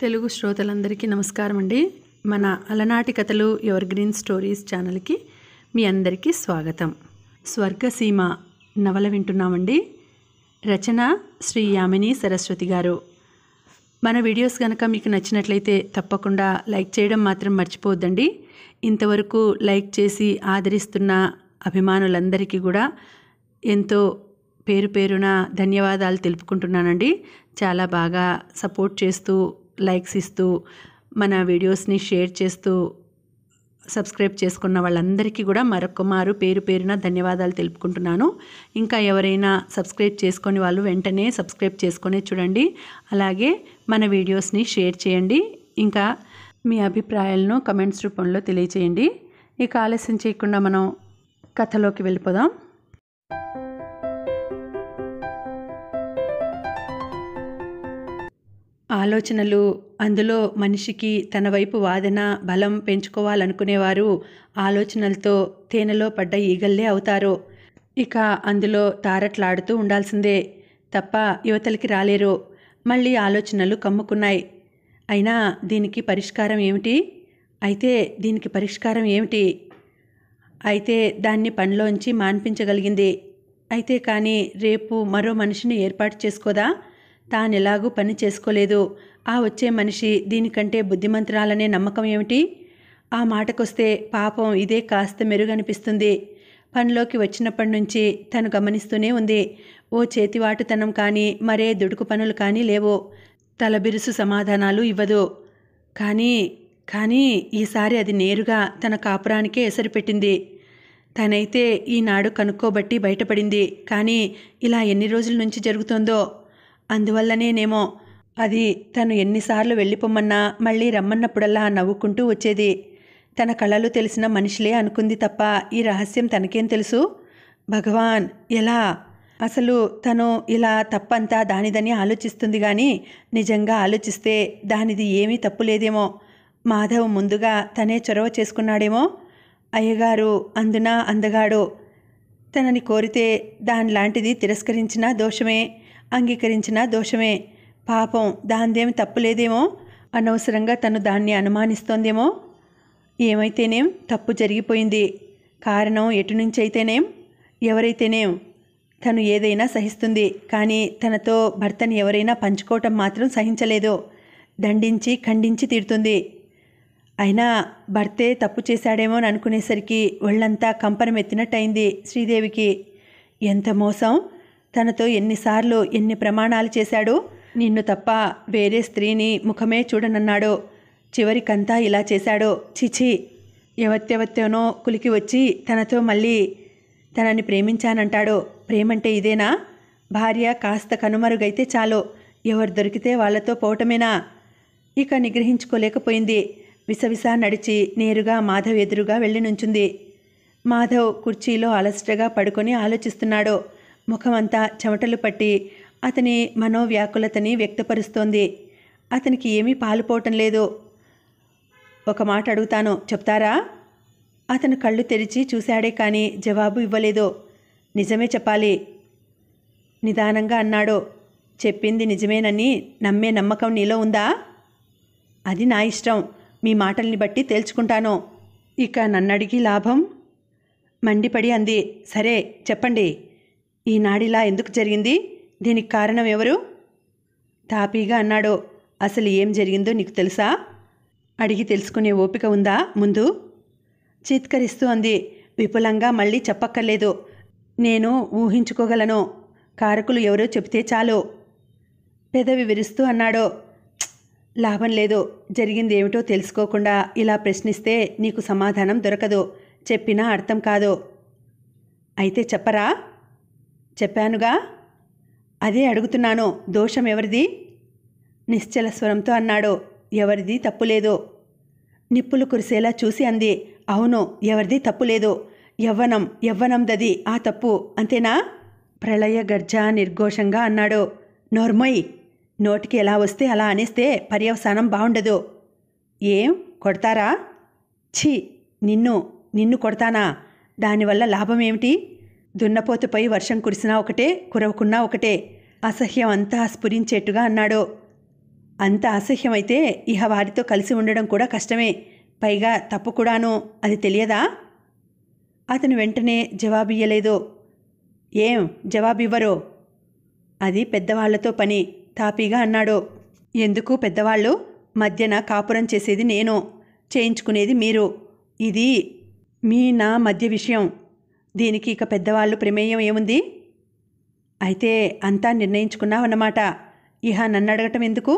తెలుగు శ్రోతలందరికీ నమస్కారం అండి. మన అలనాటి కథలు ఎవర్ గ్రీన్ స్టోరీస్ ఛానల్కి మీ అందరికీ స్వాగతం. స్వర్గసీమ నవల వింటున్నామండి. రచన శ్రీ యామిని సరస్వతి గారు. మన వీడియోస్ కనుక మీకు నచ్చినట్లయితే తప్పకుండా లైక్ చేయడం మాత్రం మర్చిపోవద్దండి. ఇంతవరకు లైక్ చేసి ఆదరిస్తున్న అభిమానులందరికీ కూడా ఎంతో పేరు పేరున ధన్యవాదాలు తెలుపుకుంటున్నానండి. చాలా బాగా సపోర్ట్ చేస్తూ, లైక్స్ ఇస్తూ, మన వీడియోస్ని షేర్ చేస్తూ సబ్స్క్రైబ్ చేసుకున్న వాళ్ళందరికీ కూడా మరొకమారు పేరు పేరున ధన్యవాదాలు తెలుపుకుంటున్నాను. ఇంకా ఎవరైనా సబ్స్క్రైబ్ చేసుకొని వాళ్ళు వెంటనే సబ్స్క్రైబ్ చేసుకొని చూడండి. అలాగే మన వీడియోస్ని షేర్ చేయండి. ఇంకా మీ అభిప్రాయాలను కమెంట్స్ రూపంలో తెలియచేయండి. ఇక ఆలస్యం చేయకుండా మనం కథలోకి వెళ్ళిపోదాం. ఆలోచనలు, అందులో మనిషికి తన వైపు వాదన బలం పెంచుకోవాలనుకునేవారు ఆలోచనలతో తేనెలో పడ్డ ఈగల్లే అవుతారు. ఇక అందులో తారట్లాడుతూ ఉండాల్సిందే తప్ప యువతలకి రాలేరు. మళ్ళీ ఆలోచనలు కమ్ముకున్నాయి. అయినా దీనికి పరిష్కారం ఏమిటి? అయితే దాన్ని పనిలోంచి మాన్పించగలిగింది. అయితే కానీ రేపు మరో మనిషిని ఏర్పాటు చేసుకోదా? తానెలాగూ పని చేసుకోలేదు. ఆ వచ్చే మనిషి దీనికంటే బుద్ధిమంతురాలనే నమ్మకం ఏమిటి? ఆ మాటకొస్తే పాపం ఇదే కాస్త మెరుగనిపిస్తుంది. పనిలోకి వచ్చినప్పటి నుంచి తను గమనిస్తూనే ఉంది. ఓ చేతివాటుతనం కానీ, మరే దుడుకు పనులు కానీ లేవు. తలబిరుసు సమాధానాలు ఇవ్వదు. కానీ ఈసారి అది నేరుగా తన కాపురానికే ఎసరు పెట్టింది. తనైతే ఈనాడు కనుక్కోబట్టి బయటపడింది. కానీ ఇలా ఎన్ని రోజుల నుంచి జరుగుతోందో. అందువల్లనేనేమో అది తను ఎన్నిసార్లు వెళ్ళిపోమన్నా మళ్ళీ రమ్మన్నప్పుడల్లా నవ్వుకుంటూ వచ్చేది. తన కళలు తెలిసిన మనిషిలే అనుకుంది తప్ప ఈ రహస్యం తనకేం తెలుసు? భగవాన్, ఎలా? అసలు తను ఇలా తప్పంతా దానిదని ఆలోచిస్తుంది కానీ నిజంగా ఆలోచిస్తే దానిది ఏమీ తప్పులేదేమో. మాధవ్ ముందుగా తనే చొరవ చేసుకున్నాడేమో. అయ్యగారు అందున అందగాడు. తనని కోరితే దానిలాంటిది తిరస్కరించినా దోషమే, అంగీకరించినా దోషమే. పాపం దానిదేమి తప్పులేదేమో. అనవసరంగా తను దాన్ని అనుమానిస్తోందేమో. ఏమైతేనేం తప్పు జరిగిపోయింది. కారణం ఎటు నుంచి అయితేనేం, ఎవరైతేనేం తను ఏదైనా సహిస్తుంది. కానీ తనతో భర్తని ఎవరైనా పంచుకోవటం మాత్రం సహించలేదు. దండించి ఖండించి తీరుతుంది. అయినా భర్తే తప్పు చేశాడేమో అని అనుకునేసరికి ఒళ్ళంతా కంపనమెత్తినట్టయింది శ్రీదేవికి. ఎంత మోసం! తనతో ఎన్నిసార్లు ఎన్ని ప్రమాణాలు చేశాడు. నిన్ను తప్ప వేరే స్త్రీని ముఖమే చూడనన్నాడు. చివరికంతా ఇలా చేశాడు. చిచి! ఎవత్తెవత్తేనో కులికి వచ్చి తనతో మళ్ళీ తనని ప్రేమించానంటాడు. ప్రేమంటే ఇదేనా? భార్య కాస్త కనుమరుగైతే చాలు, ఎవరు దొరికితే వాళ్లతో పోవటమేనా? ఇక నిగ్రహించుకోలేకపోయింది. విసవిసా నడిచి నేరుగా మాధవ్ ఎదురుగా వెళ్ళి నుంచుంది. మాధవ్ కుర్చీలో అలసటగా పడుకొని ఆలోచిస్తున్నాడు. ముఖమంతా చెమటలు పట్టి అతని మనోవ్యాకులతని వ్యక్తపరుస్తోంది. అతనికి ఏమీ పాలుపోవటం లేదు. ఒక మాట అడుగుతాను, చెప్తారా? అతను కళ్ళు తెరిచి చూశాడే కానీ జవాబు ఇవ్వలేదు. నిజమే చెప్పాలి, నిదానంగా అన్నాడు. చెప్పింది నిజమేనని నమ్మే నమ్మకం నీలో ఉందా? అది నా ఇష్టం. మీ మాటల్ని బట్టి తేల్చుకుంటాను. ఇక నన్నడిగి లాభం? మండిపడి అంది. సరే చెప్పండి, ఈనాడిలా ఎందుకు జరిగింది? దీనికి కారణం ఎవరు? తాపీగా అన్నాడు. అసలు ఏం జరిగిందో నీకు తెలుసా? అడిగి తెలుసుకునే ఓపిక ఉందా ముందు? చీత్కరిస్తూ అంది. విపులంగా మళ్ళీ చెప్పక్కర్లేదు, నేను ఊహించుకోగలను. కారకులు ఎవరో చెబితే చాలు. పెదవి విరుస్తూ అన్నాడు. లాభం లేదు. జరిగింది ఏమిటో తెలుసుకోకుండా ఇలా ప్రశ్నిస్తే నీకు సమాధానం దొరకదు. చెప్పినా అర్థం కాదు. అయితే చెప్పరా? చెప్పానుగా, అదే అడుగుతున్నాను. దోషం ఎవరిది? నిశ్చల స్వరంతో అన్నాడు. ఎవరిది తప్పులేదు. నిప్పులు కురిసేలా చూసి అంది. అవును, ఎవరిది తప్పులేదు. యవ్వనందది ఆ తప్పు, అంతేనా? ప్రళయ గర్జ నిర్ఘోషంగా అన్నాడు. నోర్మొయ్! నోటికి ఎలా వస్తే అలా అనేస్తే పర్యవసానం బాగుండదు. ఏం కొడతారా? ఛీ! నిన్ను కొడతానా? దానివల్ల లాభం ఏమిటి? దున్నపోతుపై వర్షం కురిసినా ఒకటే, కురవకున్నా ఒకటే. అసహ్యం అంతా స్ఫురించేట్టుగా అన్నాడు. అంత అసహ్యమైతే ఇహ వారితో కలిసి ఉండడం కూడా కష్టమే. పైగా తప్పు కూడాను. అది తెలియదా? అతను వెంటనే జవాబియ్యలేదు. ఏం జవాబివ్వరో? అది పెద్దవాళ్లతో పని తాపీగా అన్నాడు. ఎందుకు పెద్దవాళ్ళు? మధ్యన కాపురం చేసేది నేను, చేయించుకునేది మీరు. ఇది నా మధ్య విషయం. దీనికి ఇక పెద్దవాళ్ళు ప్రమేయం ఏముంది? అయితే అంతా నిర్ణయించుకున్నావన్నమాట. ఇహ నన్ను అడగటం ఎందుకు?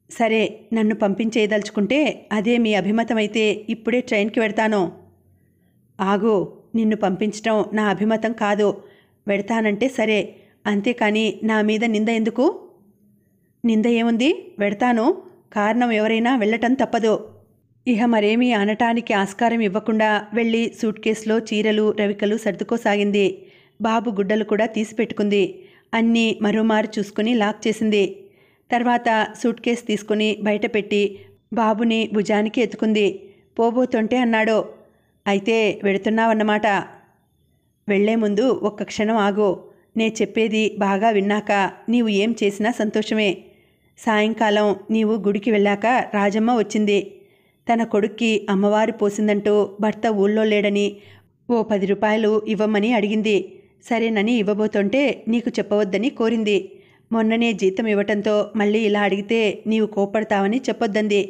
సరే, నన్ను పంపించేయదలుచుకుంటే అదే మీ అభిమతమైతే ఇప్పుడే ట్రైన్కి వెడతాను. ఆగు, నిన్ను పంపించటం నా అభిమతం కాదు. వెడతానంటే సరే, అంతేకాని నా మీద నింద ఎందుకు? నింద ఏముంది? వెడతాను. కారణం ఎవరైనా వెళ్ళటం తప్పదు. ఇహ మరేమీ అనటానికి ఆస్కారం ఇవ్వకుండా వెళ్ళి సూట్ కేసులో చీరలు రవికలు సర్దుకోసాగింది. బాబు గుడ్డలు కూడా తీసిపెట్టుకుంది. అన్నీ మరోమారు చూసుకుని లాక్ చేసింది. తర్వాత సూట్ కేసు తీసుకుని బయట పెట్టి బాబుని భుజానికి ఎత్తుకుంది. పోబోతుంటే అన్నాడు, అయితే వెడుతున్నావన్నమాట. వెళ్లే ముందు ఒక్క క్షణం ఆగు. నే చెప్పేది బాగా విన్నాక నీవు ఏం చేసినా సంతోషమే. సాయంకాలం నీవు గుడికి వెళ్ళాక రాజమ్మ వచ్చింది. తన కొడుక్కి అమ్మవారు పోసిందంటూ భర్త ఊళ్ళో లేడని ఓ 10 రూపాయలు ఇవ్వమని అడిగింది. సరేనని ఇవ్వబోతుంటే నీకు చెప్పవద్దని కోరింది. మొన్ననే జీతం ఇవ్వటంతో మళ్ళీ ఇలా అడిగితే నీవు కోపడతావని చెప్పొద్దంది.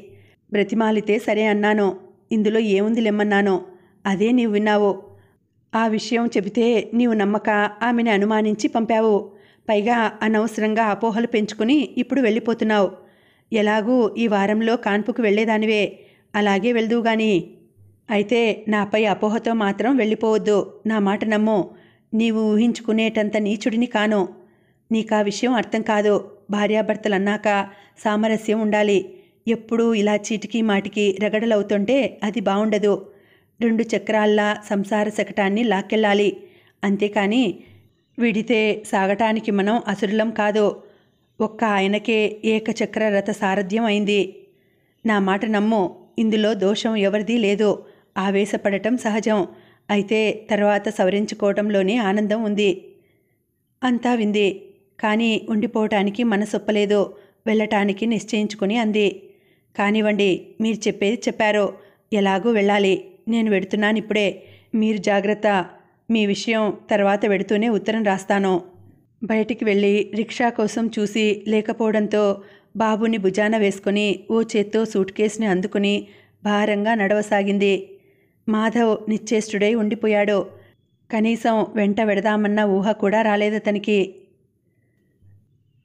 బ్రతిమాలితే సరే అన్నాను. ఇందులో ఏముంది లెమ్మన్నాను. అదే నీవు విన్నావు. ఆ విషయం చెబితే నీవు నమ్మక ఆమెను అనుమానించి పంపావు. పైగా అనవసరంగా అపోహలు పెంచుకుని ఇప్పుడు వెళ్ళిపోతున్నావు. ఎలాగూ ఈ వారంలో కాన్పుకు వెళ్లేదానివే, అలాగే వెళ్దువుగాని. అయితే నాపై అపోహతో మాత్రం వెళ్ళిపోవద్దు. నా మాట నమ్ము. నీవు ఊహించుకునేటంత నీచుడిని కాను. నీకా విషయం అర్థం కాదు. భార్యాభర్తలన్నాక సామరస్యం ఉండాలి. ఎప్పుడూ ఇలా చీటికి మాటికి రగడలవుతుంటే అది బావుండదు. 2 చక్రాల్లా సంసార శకటాన్ని లాక్కెళ్ళాలి. అంతేకాని విడితే సాగటానికి మనం అసురులం కాదు. ఒక్క ఆయనకే ఏకచక్ర రథ సారథ్యం అయింది. నా మాట నమ్ము. ఇందులో దోషం ఎవరిదీ లేదు. ఆవేశపడటం సహజం. అయితే తర్వాత సవరించుకోవటంలోనే ఆనందం ఉంది. అంతా వింది. కానీ ఉండిపోవటానికి మనసొప్పలేదు. వెళ్ళటానికి నిశ్చయించుకుని అంది. కానివ్వండి, మీరు చెప్పేది చెప్పారు. ఎలాగూ వెళ్ళాలి. నేను వెడుతున్నానిప్పుడే. మీరు జాగ్రత్త. మీ విషయం తర్వాత వెడుతూనే ఉత్తరం రాస్తాను. బయటికి వెళ్ళి రిక్షా కోసం చూసి లేకపోవడంతో బాబుని భుజాన వేసుకుని ఓ చేత్తో సూట్ కేసుని అందుకుని భారంగా నడవసాగింది. మాధవ్ నిశ్చేష్టుడై ఉండిపోయాడు. కనీసం వెంట వెడదామన్న ఊహ కూడా రాలేదతనికి.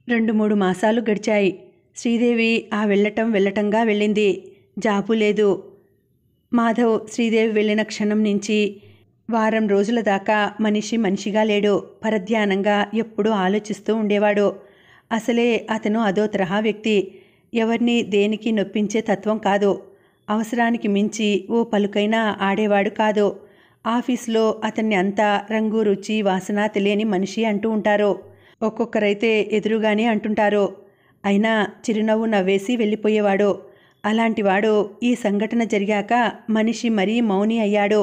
2-3 మాసాలు గడిచాయి. శ్రీదేవి ఆ వెళ్ళటంగా వెళ్ళింది. జాబు లేదు. మాధవ్ శ్రీదేవి వెళ్ళిన క్షణం నుంచి వారం రోజుల దాకా మనిషిగా లేడు. పరధ్యానంగా ఎప్పుడూ ఆలోచిస్తూ ఉండేవాడు. అసలే అతను అదో తరహా వ్యక్తి. ఎవరిని దేనికి నొప్పించే తత్వం కాదు. అవసరానికి మించి ఓ పలుకైనా ఆడేవాడు కాదు. ఆఫీసులో అతన్ని అంతా రంగు రుచి వాసన తెలియని మనిషి అంటూ ఉంటారు. ఒక్కొక్కరైతే ఎదురుగానే అంటుంటారు. అయినా చిరునవ్వు నవ్వేసి వెళ్ళిపోయేవాడు. అలాంటివాడు ఈ సంఘటన జరిగాక మనిషి మరీ మౌని అయ్యాడు.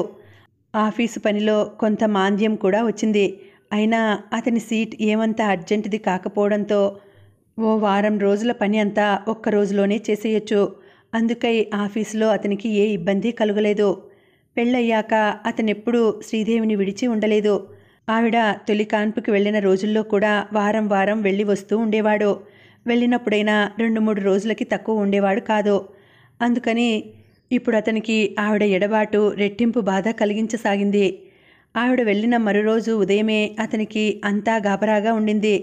ఆఫీసు పనిలో కొంత మాంద్యం కూడా వచ్చింది. అయినా అతని సీట్ ఏమంత అర్జెంటుది కాకపోవడంతో ఓ వారం రోజుల పని అంతా ఒక్క రోజులోనే చేసేయచ్చు. అందుకై ఆఫీసులో అతనికి ఏ ఇబ్బంది కలుగలేదు. పెళ్ళయ్యాక అతనెప్పుడూ శ్రీదేవిని విడిచి ఉండలేదు. ఆవిడ తొలి కాన్పుకి వెళ్ళిన రోజుల్లో కూడా వారం వెళ్ళి వస్తూ ఉండేవాడు. వెళ్ళినప్పుడైనా 2-3 రోజులకి తక్కువ ఉండేవాడు కాదు. అందుకని ఇప్పుడు అతనికి ఆవిడ ఎడబాటు రెట్టింపు బాధ కలిగించసాగింది. ఆవిడ వెళ్ళిన మరురోజు ఉదయమే అతనికి అంతా గాబరాగా ఉండింది.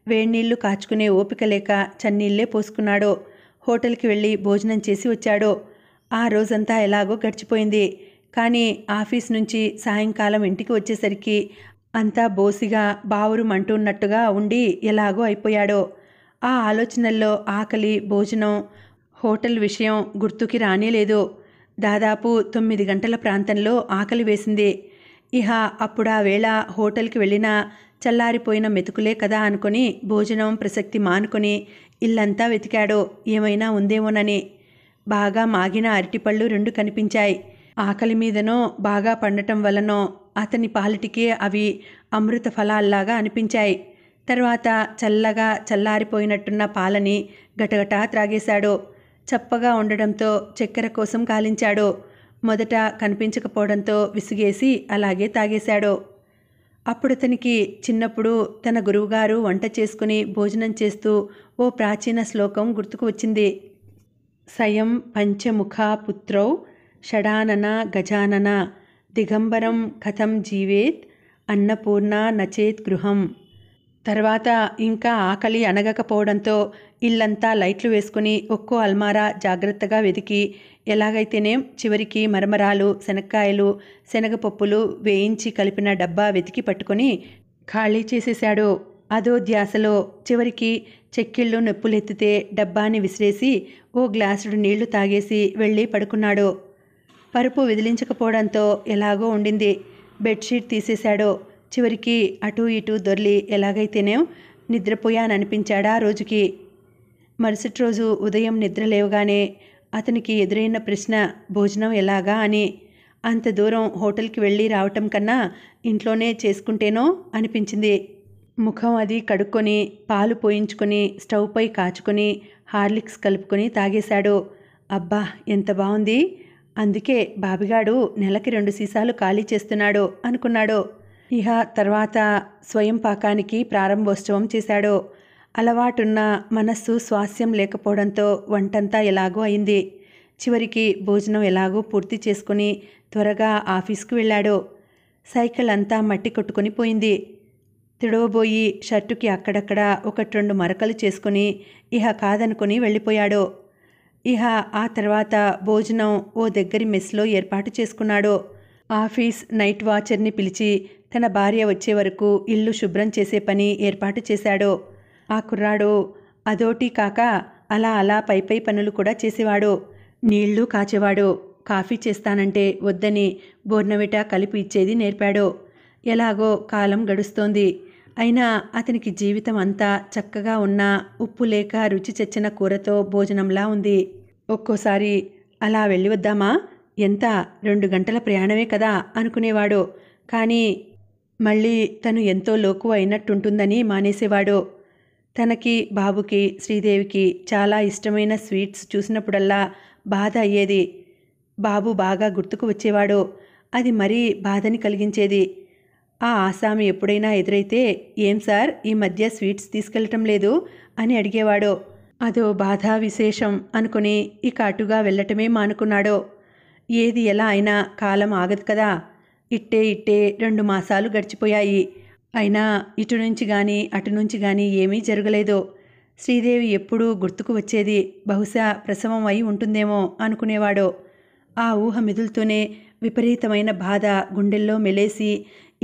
వేడినీళ్లు కాచుకునే ఓపిక లేక చన్నీళ్లే పోసుకున్నాడు. హోటల్కి వెళ్ళి భోజనం చేసి వచ్చాడు. ఆ రోజంతా ఎలాగో గడిచిపోయింది. కానీ ఆఫీస్ నుంచి సాయంకాలం ఇంటికి వచ్చేసరికి అంతా బోసిగా బావురు మంటున్నట్టుగా ఉండి ఎలాగో అయిపోయాడో. ఆ ఆలోచనల్లో ఆకలి, భోజనం, హోటల్ విషయం గుర్తుకి రానేలేదు. దాదాపు 9 గంటల ప్రాంతంలో ఆకలి వేసింది. ఇహ అప్పుడా వేళ హోటల్కి వెళ్ళినా చల్లారిపోయిన మెతుకులే కదా అనుకుని భోజనం ప్రసక్తి మానుకొని ఇల్లంతా వెతికాడు ఏమైనా ఉందేమోనని. బాగా మాగిన అరటిపళ్ళు 2 కనిపించాయి. ఆకలి మీదనో బాగా పండటం వలనో అతని పాలిటికే అవి అమృత ఫలాల్లాగా అనిపించాయి. తర్వాత చల్లగా చల్లారిపోయినట్టున్న పాలని గటగటా త్రాగేశాడు. చప్పగా ఉండడంతో చక్కెర కోసం కాలించాడు. మొదట కనిపించకపోవడంతో విసిగేసి అలాగే తాగేశాడు. అప్పుడతనికి చిన్నప్పుడు తన గురువుగారు వంట చేసుకుని భోజనం చేస్తూ ఓ ప్రాచీన శ్లోకం గుర్తుకు వచ్చింది. సయం పంచముఖా పుత్రౌ షడానన గజానన దిగంబరం కథం జీవేత్ అన్నపూర్ణ నచేత్ గృహం. తర్వాత ఇంకా ఆకలి అనగకపోవడంతో ఇల్లంతా లైట్లు వేసుకుని ఒక్కో అల్మారా జాగ్రత్తగా వెతికి ఎలాగైతేనేం చివరికి మరమరాలు, శనక్కాయలు, శనగపప్పులు వేయించి కలిపిన డబ్బా వెతికి పట్టుకొని ఖాళీ చేసేశాడు. అదో ధ్యాసలో చివరికి చెక్కిళ్ళు నొప్పులెత్తితే డబ్బాని విసిరేసి ఓ గ్లాసుడు నీళ్లు తాగేసి వెళ్ళి పడుకున్నాడు. పరుపు విదిలించకపోవడంతో ఎలాగో ఉండింది. బెడ్షీట్ తీసేశాడు. చివరికి అటూ ఇటూ దొర్లి ఎలాగైతేనేం నిద్రపోయాననిపించాడా రోజుకి. మరుసటి రోజు ఉదయం నిద్ర లేవగానే అతనికి ఎదురైన ప్రశ్న భోజనం ఎలాగా అని. అంత దూరం హోటల్కి వెళ్ళి రావటం కన్నా ఇంట్లోనే చేసుకుంటేనో అనిపించింది. ముఖం అది కడుక్కొని పాలు పోయించుకొని స్టవ్పై కాచుకొని హార్లిక్స్ కలుపుకొని తాగేశాడు. అబ్బా ఎంత బాగుంది, అందుకే బాబిగాడు నెలకి 2 సీసాలు ఖాళీ చేస్తున్నాడు అనుకున్నాడు. ఇహ తర్వాత స్వయం పాకానికి ప్రారంభోత్సవం చేశాడు. అలవాటున్న మనస్సు స్వాస్యం లేకపోవడంతో వంటంతా ఎలాగో అయింది. చివరికి భోజనం ఎలాగో పూర్తి చేసుకుని త్వరగా ఆఫీస్కు వెళ్ళాడు. సైకిల్ అంతా మట్టి కొట్టుకొని పోయింది. తిడవబోయి షర్టుకి అక్కడక్కడ 1-2 మరకలు చేసుకుని ఇహ కాదనుకుని వెళ్ళిపోయాడు. ఇహ ఆ తర్వాత భోజనం ఓ దగ్గరి మెస్లో ఏర్పాటు చేసుకున్నాడు. ఆఫీస్ నైట్ వాచర్ని పిలిచి తన భార్య వచ్చే వరకు ఇల్లు శుభ్రం చేసే పని ఏర్పాటు చేశాడు. ఆ కుర్రాడు అదోటి కాక అలా అలా పై పనులు కూడా చేసేవాడు. నీళ్లు కాచేవాడు. కాఫీ చేస్తానంటే వద్దని బోర్నవిటా కలిపి ఇచ్చేది నేర్పాడు. ఎలాగో కాలం గడుస్తోంది. అయినా అతనికి జీవితం అంతా చక్కగా ఉన్న ఉప్పు లేక రుచి చచ్చిన కూరతో భోజనంలా ఉంది. ఒక్కోసారి అలా వెళ్ళి వద్దామా, ఎంత 2 గంటల ప్రయాణమే కదా అనుకునేవాడు. కానీ మళ్ళీ తను ఎంతో లోకువ అయినట్టుంటుందని మానేసేవాడు. తనకి, బాబుకి, శ్రీదేవికి చాలా ఇష్టమైన స్వీట్స్ చూసినప్పుడల్లా బాధ అయ్యేది. బాబు బాగా గుర్తుకు వచ్చేవాడు. అది మరీ బాధని కలిగించేది. ఆ ఆసామి ఎప్పుడైనా ఎదురైతే ఏం సార్ ఈ మధ్య స్వీట్స్ తీసుకెళ్ళటం లేదు అని అడిగేవాడు. అదో బాధ విశేషం అనుకుని ఇక అటుగా వెళ్ళటమే మానుకున్నాడు. ఏది ఎలా అయినా కాలం ఆగదు కదా. ఇట్టే 2 మాసాలు గడిచిపోయాయి. అయినా ఇటు నుంచి కానీ అటు నుంచి కానీ ఏమీ జరగలేదు. శ్రీదేవి ఎప్పుడూ గుర్తుకు వచ్చేది. బహుశా ప్రసవం అయి ఉంటుందేమో అనుకునేవాడు. ఆ ఊహ మెదులుతూనే విపరీతమైన బాధ గుండెల్లో మెలేసి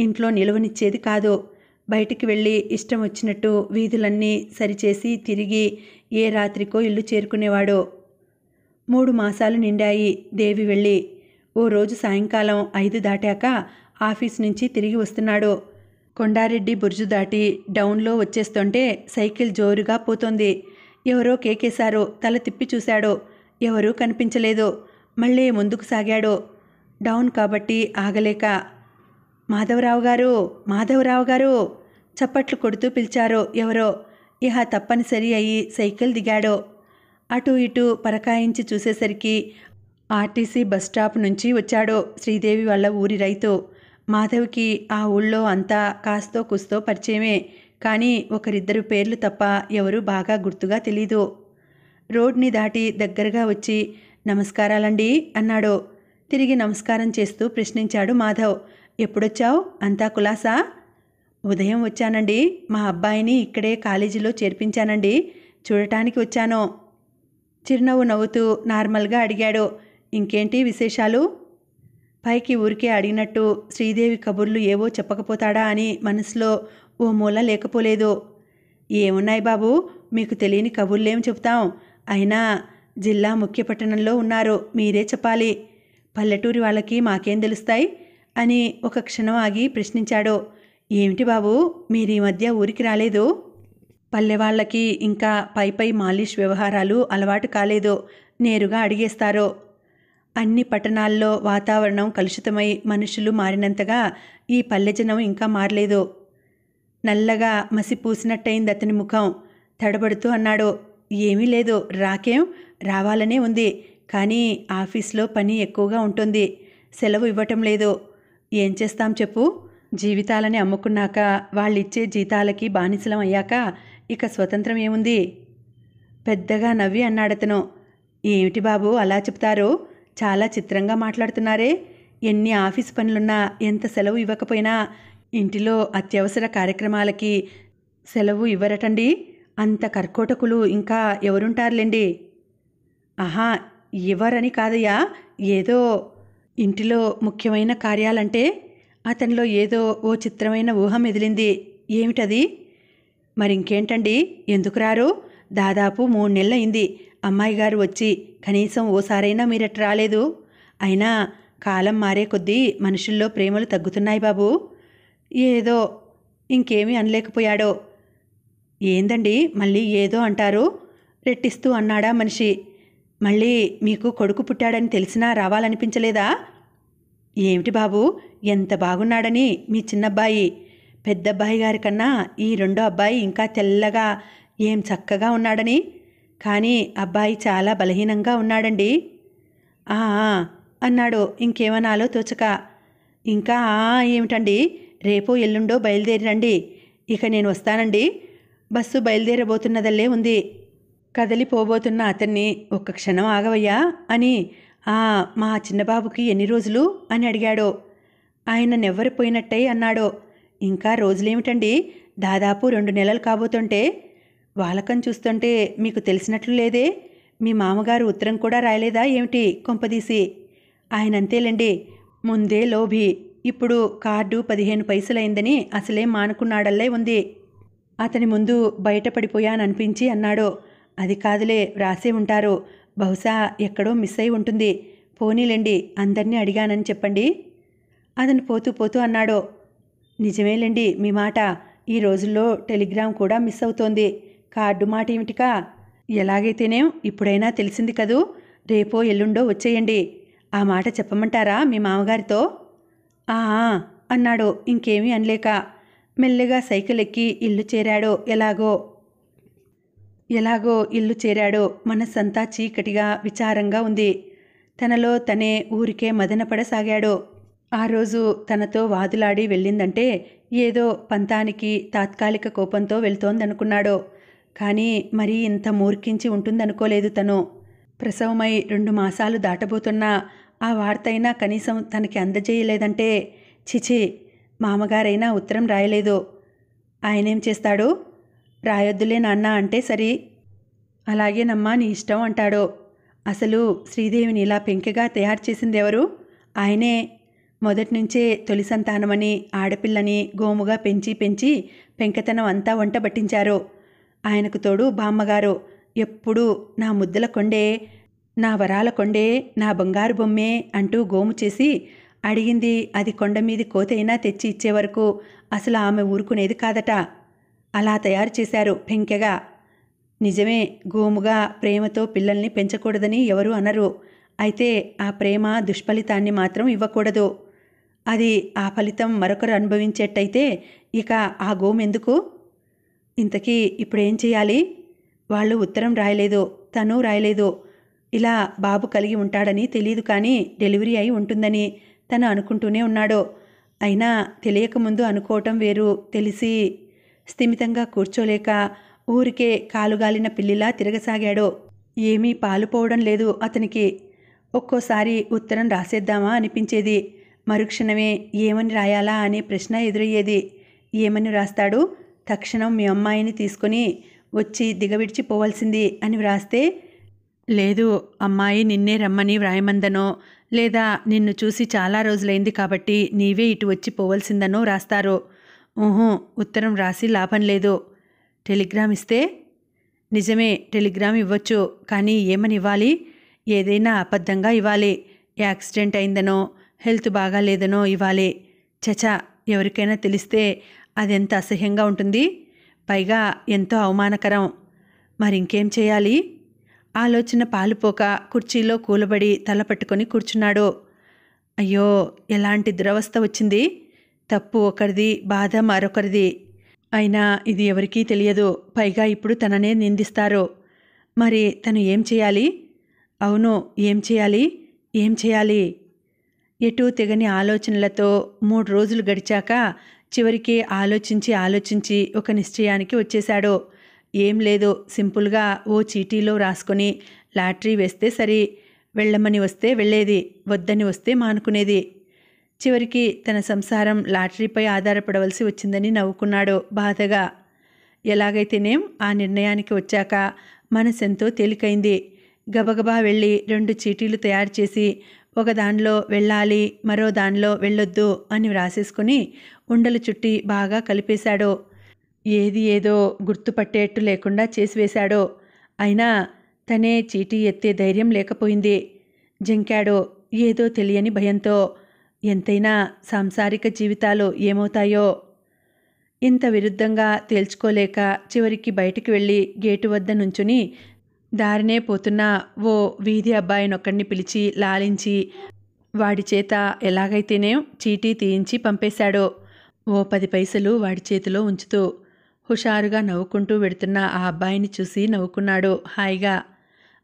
ఇంట్లో నిలవనిచ్చేది కాదు. బయటికి వెళ్ళి ఇష్టం వచ్చినట్టు వీధులన్నీ సరిచేసి తిరిగి ఏ రాత్రికో ఇల్లు చేరుకునేవాడు. 3 మాసాలు నిండాయి దేవి వెళ్ళి. ఓ రోజు సాయంకాలం 5 దాటాక ఆఫీస్ నుంచి తిరిగి వస్తున్నాడు. కొండారెడ్డి బుర్జు దాటి డౌన్లో వచ్చేస్తుంటే సైకిల్ జోరుగా పోతోంది. ఎవరో కేకేశారు. తల తిప్పి చూశాడు. ఎవరూ కనిపించలేదు. మళ్ళీ ముందుకు సాగాడు. డౌన్ కాబట్టి ఆగలేక మాధవరావు గారు, మాధవరావు గారు చప్పట్లు కొడుతూ పిలిచారు ఎవరో. ఇహ తప్పనిసరి అయి సైకిల్ దిగాడు. అటు ఇటు పరకాయించి చూసేసరికి ఆర్టీసీ బస్టాప్ నుంచి వచ్చాడు శ్రీదేవి వాళ్ళ ఊరి రైతు. మాధవ్కి ఆ ఊళ్ళో అంతా కాస్తో కుస్తో పరిచయమే. కానీ 1-2 పేర్లు తప్ప ఎవరూ బాగా గుర్తుగా తెలీదు. రోడ్ని దాటి దగ్గరగా వచ్చి నమస్కారాలండి అన్నాడు. తిరిగి నమస్కారం చేస్తూ ప్రశ్నించాడు మాధవ్. ఎప్పుడొచ్చావు? అంతా కులాసా? ఉదయం వచ్చానండి. మా అబ్బాయిని ఇక్కడే కాలేజీలో చేర్పించానండి. చూడటానికి వచ్చాను. చిరునవ్వు నవ్వుతూ నార్మల్గా అడిగాడు. ఇంకేంటి విశేషాలు? పైకి ఊరికే అడిగినట్టు శ్రీదేవి కబుర్లు ఏవో చెప్పకపోతాడా అని మనసులో ఓ మూల లేకపోలేదు. ఏమున్నాయి బాబు, మీకు తెలియని కబుర్లేం చెప్తాం. అయినా జిల్లా ముఖ్య పట్టణంలో ఉన్నారు, మీరే చెప్పాలి. పల్లెటూరి వాళ్ళకి మాకేం తెలుస్తాయి అని ఒక క్షణం ఆగి ప్రశ్నించాడు. ఏమిటి బాబు, మీరీ మధ్య ఊరికి రాలేదు? పల్లెవాళ్ళకి ఇంకా పై మాలిష్ వ్యవహారాలు అలవాటు కాలేదు. నేరుగా అడిగేస్తారు. అన్ని పట్టణాల్లో వాతావరణం కలుషితమై మనుషులు మారినంతగా ఈ పల్లె జనం ఇంకా మారలేదు. నల్లగా మసి పూసినట్టయింది అతని ముఖం. తడబడుతూ అన్నాడు, ఏమీ లేదు, రాకేం, రావాలనే ఉంది. కానీ ఆఫీస్లో పని ఎక్కువగా ఉంటుంది, సెలవు ఇవ్వటం లేదు. ఏం చేస్తాం చెప్పు? జీవితాలని అమ్ముకున్నాక వాళ్ళిచ్చే జీతాలకి బానిసలం అయ్యాక ఇక స్వతంత్రం ఏముంది? పెద్దగా నవ్వి అన్నాడతను. ఏమిటి బాబు అలా చెప్తారు? చాలా చిత్రంగా మాట్లాడుతున్నారే. ఎన్ని ఆఫీస్ పనులున్నా, ఎంత సెలవు ఇవ్వకపోయినా ఇంటిలో అత్యవసర కార్యక్రమాలకి సెలవు ఇవ్వరటండి. అంత కర్కోటకులు ఇంకా ఎవరుంటారులేండి. ఆహా, ఇవ్వరని కాదయ్యా, ఏదో ఇంటిలో ముఖ్యమైన కార్యాలంటే. అతనిలో ఏదో ఓ చిత్రమైన ఊహ మెదిలింది. ఏమిటది? మరింకేంటండి, ఎందుకు రారు? దాదాపు 3 నెలలైంది అమ్మాయి గారు వచ్చి. కనీసం ఓసారైనా మీరట్ రాలేదు. అయినా కాలం మారే కొద్దీ మనుషుల్లో ప్రేమలు తగ్గుతున్నాయి బాబు. ఏదో ఇంకేమీ అనలేకపోయాడో. ఏందండి మళ్ళీ ఏదో అంటారు? రెట్టిస్తూ అన్నాడా మనిషి. మళ్ళీ మీకు కొడుకు పుట్టాడని తెలిసినా రావాలనిపించలేదా? ఏమిటి బాబు, ఎంత బాగున్నాడని మీ చిన్నబ్బాయి. పెద్దబ్బాయి గారి కన్నా ఈ రెండో అబ్బాయి ఇంకా తెల్లగా ఏం చక్కగా ఉన్నాడని. కానీ అబ్బాయి చాలా బలహీనంగా ఉన్నాడండి. ఆ అన్నాడు ఇంకేమనాలో తోచక. ఇంకా ఏమిటండి, రేపో ఎల్లుండో బయలుదేరి రండి. ఇక నేను వస్తానండి. బస్సు బయలుదేరబోతున్నదల్లే ఉంది. కదలిపోబోతున్న అతన్ని, ఒక్క క్షణం ఆగవయ్యా అని. మా చిన్నబాబుకి ఎన్ని రోజులు అని అడిగాడు. ఆయన నెవ్వరిపోయినట్టయి అన్నాడు. ఇంకా రోజులేమిటండి, దాదాపు 2 నెలలు కాబోతుంటే. వాలకం చూస్తుంటే మీకు తెలిసినట్లు లేదే. మీ మామగారు ఉత్తరం కూడా రాయలేదా ఏమిటి కొంపదీసి? ఆయనంతేలేండి, ముందే లోభి. ఇప్పుడు కార్డు 15 పైసలైందని అసలేం మానుకున్నాడల్లే ఉంది. అతని ముందు బయటపడిపోయాననిపించి అన్నాడు. అది కాదులే, వ్రాసే ఉంటారు. బహుశా ఎక్కడో మిస్ అయి ఉంటుంది. పోనీలేండి, అందరినీ అడిగానని చెప్పండి. అతను పోతూ పోతూ అన్నాడు. నిజమేలేండి మీ మాట. ఈ రోజుల్లో టెలిగ్రామ్ కూడా మిస్ అవుతోంది. కార్డు మాట ఏమిటికా? ఎలాగైతేనేం ఇప్పుడైనా తెలిసింది కదూ. రేపో ఎల్లుండో వచ్చేయండి. ఆ మాట చెప్పమంటారా మీ మామగారితో? అన్నాడు ఇంకేమీ అనలేక. మెల్లగా సైకిల్ ఎక్కి ఇల్లు చేరాడు. ఎలాగో ఇల్లు చేరాడు. మనస్సంతా చీకటిగా విచారంగా ఉంది. తనలో తనే ఊరికే మదనపడసాగాడు. ఆ రోజు తనతో వాదులాడి వెళ్ళిందంటే ఏదో పంతానికి తాత్కాలిక కోపంతో వెళ్తోందనుకున్నాడు. కానీ మరీ ఇంత మూర్ఖించి ఉంటుందనుకోలేదు తను. ప్రసవమై 2 మాసాలు దాటబోతున్నా ఆ వార్తైనా కనీసం తనకి అందజేయలేదంటే, చిచి, మామగారైనా ఉత్తరం రాయలేదు. ఆయనేం చేస్తాడు? రాయొద్దులే నాన్న అంటే సరి. అలాగేనమ్మా నీ ఇష్టం అంటాడు. అసలు శ్రీదేవిని ఇలా పెంకెగా తయారు చేసిందెవరు? ఆయనే. మొదటినుంచే తొలి సంతానమని, ఆడపిల్లని గోముగా పెంచి పెంకెతనం అంతా వంట పట్టించారు. ఆయనకు తోడు బామ్మగారు ఎప్పుడూ నా ముద్దల కొండే, నా వరాల కొండే, నా బంగారు బొమ్మే అంటూ గోము చేసి అడిగింది అది కొండమీది కోతైనా తెచ్చి ఇచ్చేవరకు అసలు ఆమె ఊరుకునేది కాదట. అలా తయారు చేశారు పెంకెగా. నిజమే, గోముగా ప్రేమతో పిల్లల్ని పెంచకూడదని ఎవరూ అనరు. అయితే ఆ ప్రేమ దుష్ఫలితాన్ని మాత్రం ఇవ్వకూడదు. అది ఆ ఫలితం మరొకరు అనుభవించేట్టయితే ఇక ఆ గోమెందుకు? ఇంతకీ ఇప్పుడేం చేయాలి? వాళ్ళు ఉత్తరం రాయలేదు, తను రాయలేదు. ఇలా బాబు కలిగి ఉంటాడని తెలియదు, కానీ డెలివరీ అయి ఉంటుందని తను అనుకుంటూనే ఉన్నాడు. అయినా తెలియకముందు అనుకోవటం వేరు, తెలిసి స్థిమితంగా కూర్చోలేక ఊరికే కాలుగాలిన పిల్లిలా తిరగసాగాడు. ఏమీ పాలుపోవడం లేదు అతనికి. ఒక్కోసారి ఉత్తరం రాసేద్దామా అనిపించేది. మరుక్షణమే ఏమని రాయాలా అనే ప్రశ్న ఎదురయ్యేది. ఏమని రాస్తాడు? తక్షణం మీ అమ్మాయిని తీసుకుని వచ్చి దిగవిడిచిపోవాల్సింది అని వ్రాస్తే, లేదు అమ్మాయి నిన్నే రమ్మని వ్రాయమందనో, లేదా నిన్ను చూసి చాలా రోజులైంది కాబట్టి నీవే ఇటు వచ్చి పోవలసిందనో రాస్తారు. ఉత్తరం రాసి లాభం లేదు. టెలిగ్రామ్ ఇస్తే? నిజమే, టెలిగ్రామ్ ఇవ్వచ్చు. కానీ ఏమని ఇవ్వాలి? ఏదైనా అబద్ధంగా ఇవ్వాలి. యాక్సిడెంట్ అయిందనో, హెల్త్ బాగాలేదనో ఇవ్వాలి. చచా, ఎవరికైనా తెలిస్తే అదెంత అసహ్యంగా ఉంటుంది. పైగా ఎంతో అవమానకరం. మరింకేం చేయాలి? ఆలోచన పాలుపోక కుర్చీలో కూలబడి తల పట్టుకొని కూర్చున్నాడు. అయ్యో, ఎలాంటి దురవస్థ వచ్చింది. తప్పు ఒకరిది, బాధ మరొకరిది. అయినా ఇది ఎవరికీ తెలియదు. పైగా ఇప్పుడు తననే నిందిస్తారు. మరి తను ఏం చేయాలి? అవును, ఏం చేయాలి? ఏం చేయాలి? ఎటూ తెగని ఆలోచనలతో 3 రోజులు గడిచాక చివరికి ఆలోచించి ఒక నిశ్చయానికి వచ్చేశాడు. ఏం లేదు, సింపుల్గా ఓ చీటీలో రాసుకొని లాటరీ వేస్తే సరి. వెళ్ళమని వస్తే వెళ్ళేది, వద్దని వస్తే మానుకునేది. చివరికి తన సంసారం లాటరీపై ఆధారపడవలసి వచ్చిందని నవ్వుకున్నాడు బాధగా. ఎలాగైతేనేం ఆ నిర్ణయానికి వచ్చాక మనసెంతో తేలికైంది. గబగబా వెళ్ళి 2 చీటీలు తయారు చేసి ఒక దానిలో వెళ్ళాలి, మరో దానిలో వెళ్ళొద్దు అని వ్రాసేసుకుని ఉండలు చుట్టి బాగా కలిపేశాడు. ఏది ఏదో గుర్తుపట్టేట్టు లేకుండా చేసివేశాడు. అయినా తనే చీటీ ఎత్తే ధైర్యం లేకపోయింది. జంకాడో ఏదో తెలియని భయంతో. ఎంతైనా సాంసారిక జీవితాలు ఏమవుతాయో. ఇంత విరుద్ధంగా తేల్చుకోలేక చివరికి బయటికి వెళ్ళి గేటు వద్ద నుంచుని దారినే పోతున్న ఓ వీధి అబ్బాయినొక్కడిని పిలిచి లాలించి వాడి చేత ఎలాగైతేనేం చీటీ తీయించి పంపేశాడు. ఓ 10 పైసలు వాడి చేతిలో ఉంచుతూ. హుషారుగా నవ్వుకుంటూ వెడుతున్న ఆ అబ్బాయిని చూసి నవ్వుకున్నాడు హాయిగా.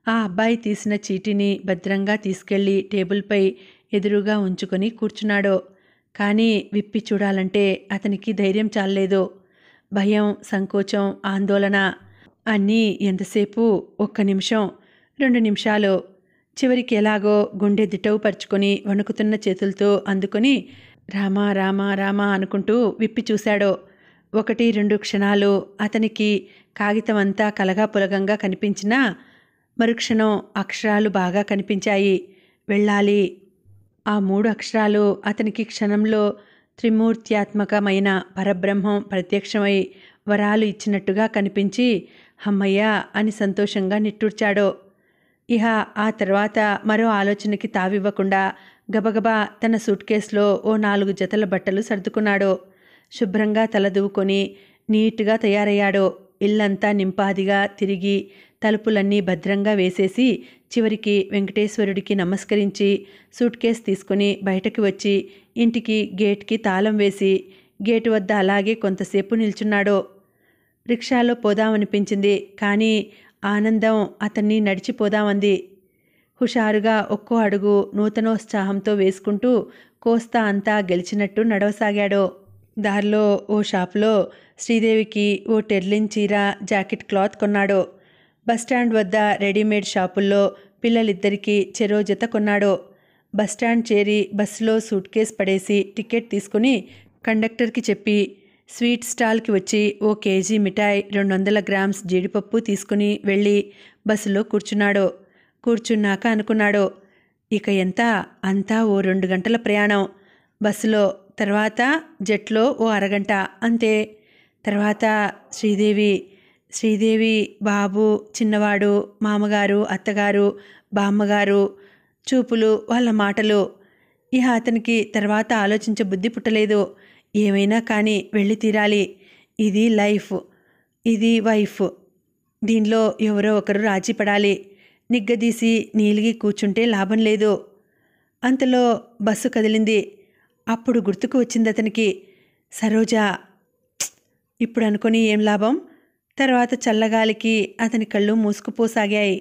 ఆ అబ్బాయి తీసిన చీటీని భద్రంగా తీసుకెళ్లి టేబుల్పై ఎదురుగా ఉంచుకొని కూర్చున్నాడు. కానీ విప్పి చూడాలంటే అతనికి ధైర్యం చాలలేదు. భయం, సంకోచం, ఆందోళన అన్నీ ఎంతసేపు? 1 నిమిషం, 2 నిమిషాలు. చివరికి ఎలాగో గుండె దిటవుపరుచుకొని వణుకుతున్న చేతులతో అందుకొని రామా రామా రామా అనుకుంటూ విప్పి చూశాడు. 1-2 క్షణాలు అతనికి కాగితమంతా కలగాపులగంగా కనిపించినా మరుక్షణం అక్షరాలు బాగా కనిపించాయి. వెళ్ళాలి. ఆ 3 అక్షరాలు అతనికి క్షణంలో త్రిమూర్త్యాత్మకమైన పరబ్రహ్మం ప్రత్యక్షమై వరాలు ఇచ్చినట్టుగా కనిపించి హమ్మయ్యా అని సంతోషంగా నిట్టూర్చాడు. ఇహ ఆ తర్వాత మరో ఆలోచనకి తావివ్వకుండా గబగబా తన సూట్ కేసులో ఓ 4 జతల బట్టలు సర్దుకున్నాడు. శుభ్రంగా తలదువ్వుకొని నీట్గా తయారయ్యాడు. ఇల్లంతా నింపాదిగా తిరిగి తలుపులన్నీ భద్రంగా వేసేసి చివరికి వెంకటేశ్వరుడికి నమస్కరించి సూట్ కేసు తీసుకుని బయటకు వచ్చి ఇంటికి గేట్కి తాళం వేసి గేటు వద్ద అలాగే కొంతసేపు నిల్చున్నాడు. రిక్షాలో పోదామనిపించింది. కానీ ఆనందం అతన్ని నడిచిపోదామంది. హుషారుగా ఒక్కో అడుగు నూతనోత్సాహంతో వేసుకుంటూ కోస్తా అంతా గెలిచినట్టు నడవసాగాడు. దారిలో ఓ షాపులో శ్రీదేవికి ఓ టెర్లిన్ చీర, జాకెట్ క్లాత్ కొన్నాడు. బస్టాండ్ వద్ద రెడీమేడ్ షాపుల్లో పిల్లలిద్దరికీ చెరో జత కొన్నాడు. బస్టాండ్ చేరి బస్సులో సూట్ కేస్ పడేసి టికెట్ తీసుకుని కండక్టర్కి చెప్పి స్వీట్ స్టాల్కి వచ్చి ఓ కేజీ మిఠాయి, 200 గ్రామ్స్ జీడిపప్పు తీసుకుని వెళ్ళి బస్సులో కూర్చున్నాడు. కూర్చున్నాక అనుకున్నాడు, ఇక ఎంత? అంతా ఓ 2 గంటల ప్రయాణం. బస్సులో, తర్వాత జట్లో ఓ అరగంట, అంతే. తర్వాత శ్రీదేవి, బాబు, చిన్నవాడు, మామగారు, అత్తగారు, బామ్మగారు చూపులు, వాళ్ళ మాటలు. ఇహ అతనికి తర్వాత ఆలోచించే బుద్ధి పుట్టలేదు. ఏమైనా కానీ వెళ్ళి తీరాలి. ఇది లైఫ్, ఇది వైఫ్. దీనిలో ఎవరో ఒకరు రాజీ పడాలి. నిగ్గదీసి నీలిగి కూర్చుంటే లాభం లేదు. అంతలో బస్సు కదిలింది. అప్పుడు గుర్తుకు వచ్చింది అతనికి, సరోజా. ఇప్పుడు అనుకొని ఏం లాభం? తర్వాత చల్లగాలికి అతని కళ్ళు మూసుకుపోసాగాయి.